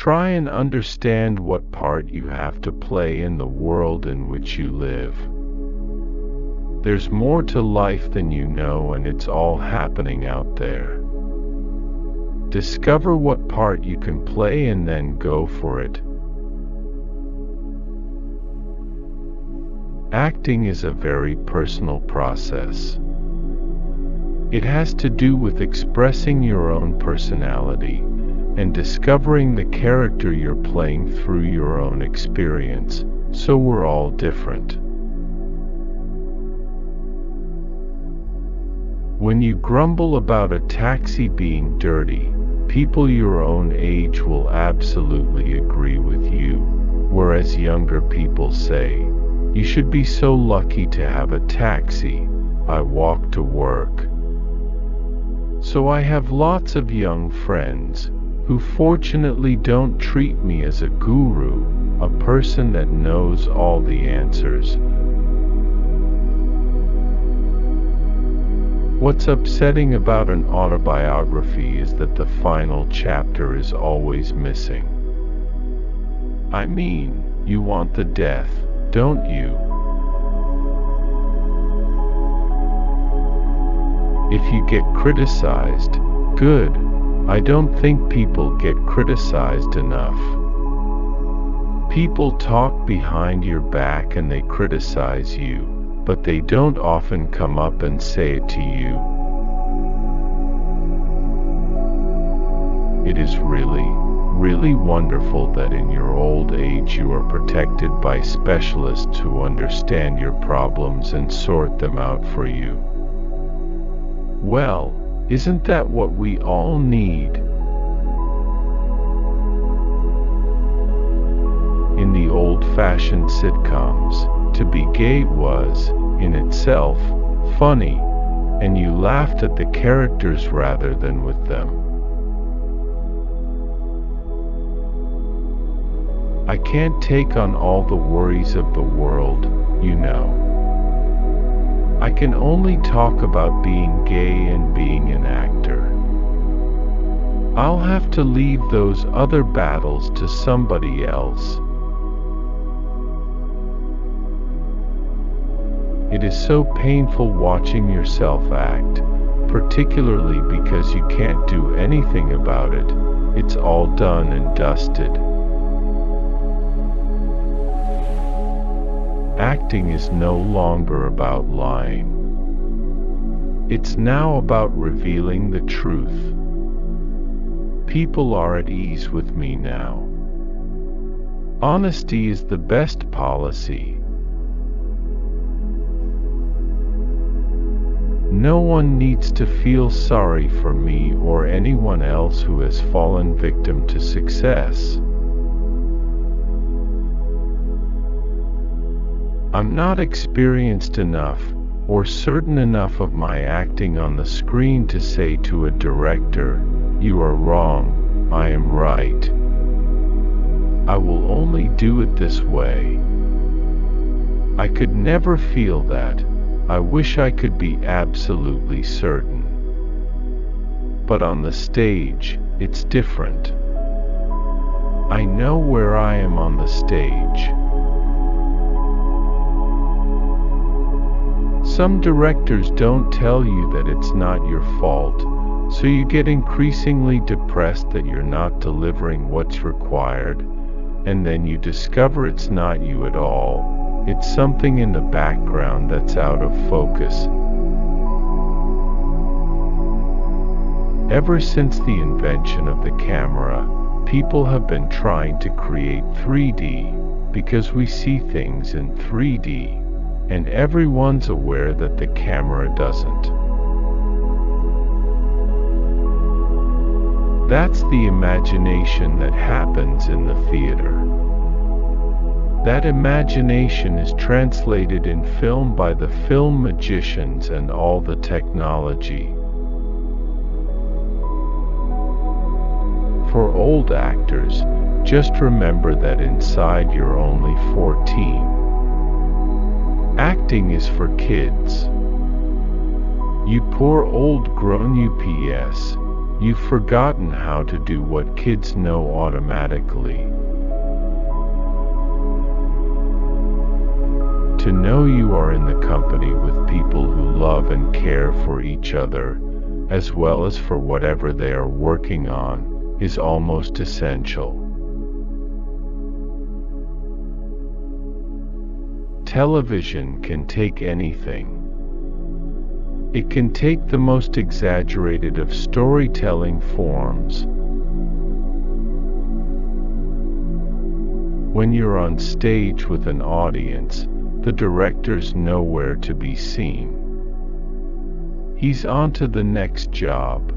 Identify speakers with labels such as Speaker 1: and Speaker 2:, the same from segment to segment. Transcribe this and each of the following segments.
Speaker 1: Try and understand what part you have to play in the world in which you live. There's more to life than you know, and it's all happening out there. Discover what part you can play and then go for it. Acting is a very personal process. It has to do with expressing your own personality and discovering the character you're playing through your own experience, so we're all different. When you grumble about a taxi being dirty, people your own age will absolutely agree with you, whereas younger people say, "You should be so lucky to have a taxi. I walk to work." So I have lots of young friends who fortunately don't treat me as a guru, a person that knows all the answers. What's upsetting about an autobiography is that the final chapter is always missing. I mean, you want the death, don't you? If you get criticized, good. I don't think people get criticized enough. People talk behind your back and they criticize you, but they don't often come up and say it to you. It is really, really wonderful that in your old age you are protected by specialists who understand your problems and sort them out for you. Well, isn't that what we all need? In the old-fashioned sitcoms, to be gay was, in itself, funny, and you laughed at the characters rather than with them. I can't take on all the worries of the world, you know. I can only talk about being gay and being an actor. I'll have to leave those other battles to somebody else. It is so painful watching yourself act, particularly because you can't do anything about it. It's all done and dusted. Acting is no longer about lying. It's now about revealing the truth. People are at ease with me now. Honesty is the best policy. No one needs to feel sorry for me or anyone else who has fallen victim to success. I'm not experienced enough or certain enough of my acting on the screen to say to a director, "You are wrong, I am right. I will only do it this way." I could never feel that. I wish I could be absolutely certain. But on the stage, it's different. I know where I am on the stage. Some directors don't tell you that it's not your fault, so you get increasingly depressed that you're not delivering what's required, and then you discover it's not you at all. It's something in the background that's out of focus. Ever since the invention of the camera, people have been trying to create 3D, because we see things in 3D. And everyone's aware that the camera doesn't. That's the imagination that happens in the theater. That imagination is translated in film by the film magicians and all the technology. For old actors, just remember that inside you're only 14. Acting is for kids. You poor old grown UPS, You've forgotten how to do what kids know automatically. To know you are in the company with people who love and care for each other, as well as for whatever they are working on, is almost essential. Television can take anything. It can take the most exaggerated of storytelling forms. When you're on stage with an audience, the director's nowhere to be seen. He's on to the next job.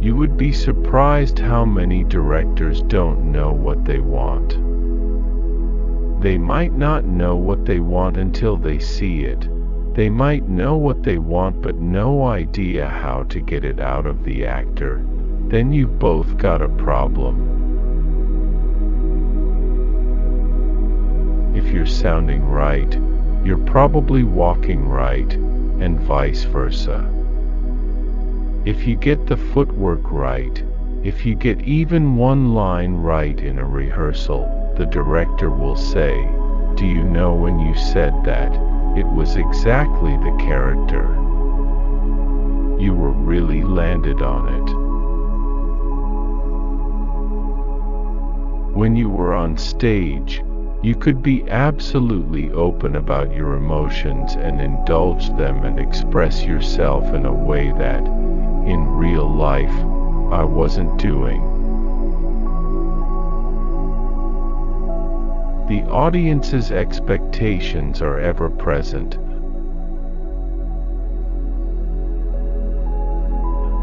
Speaker 1: You would be surprised how many directors don't know what they want. They might not know what they want until they see it. They might know what they want but no idea how to get it out of the actor. Then you've both got a problem. If you're sounding right, you're probably walking right, and vice versa. If you get the footwork right, if you get even one line right in a rehearsal, the director will say, "Do you know when you said that, it was exactly the character. You were really landed on it." When you were on stage, you could be absolutely open about your emotions and indulge them and express yourself in a way that, in real life, I wasn't doing. The audience's expectations are ever present.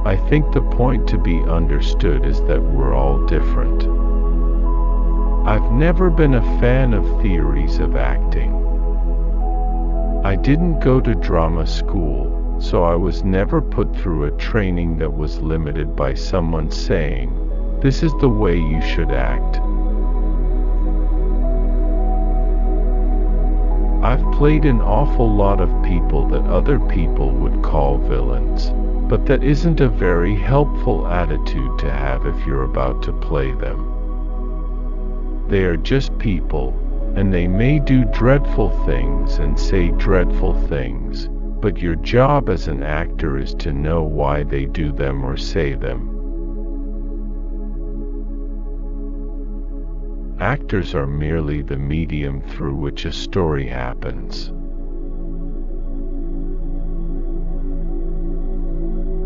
Speaker 1: I think the point to be understood is that we're all different. I've never been a fan of theories of acting. I didn't go to drama school, so I was never put through a training that was limited by someone saying, "This is the way you should act." I've played an awful lot of people that other people would call villains, but that isn't a very helpful attitude to have if you're about to play them. They are just people, and they may do dreadful things and say dreadful things, but your job as an actor is to know why they do them or say them. Actors are merely the medium through which a story happens.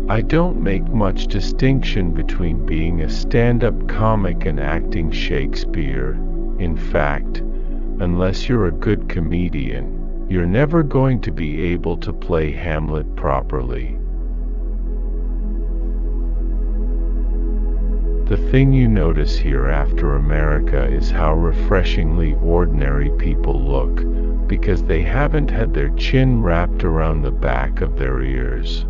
Speaker 1: I don't make much distinction between being a stand-up comic and acting Shakespeare. In fact, unless you're a good comedian, you're never going to be able to play Hamlet properly. The thing you notice here after America is how refreshingly ordinary people look, because they haven't had their chin wrapped around the back of their ears.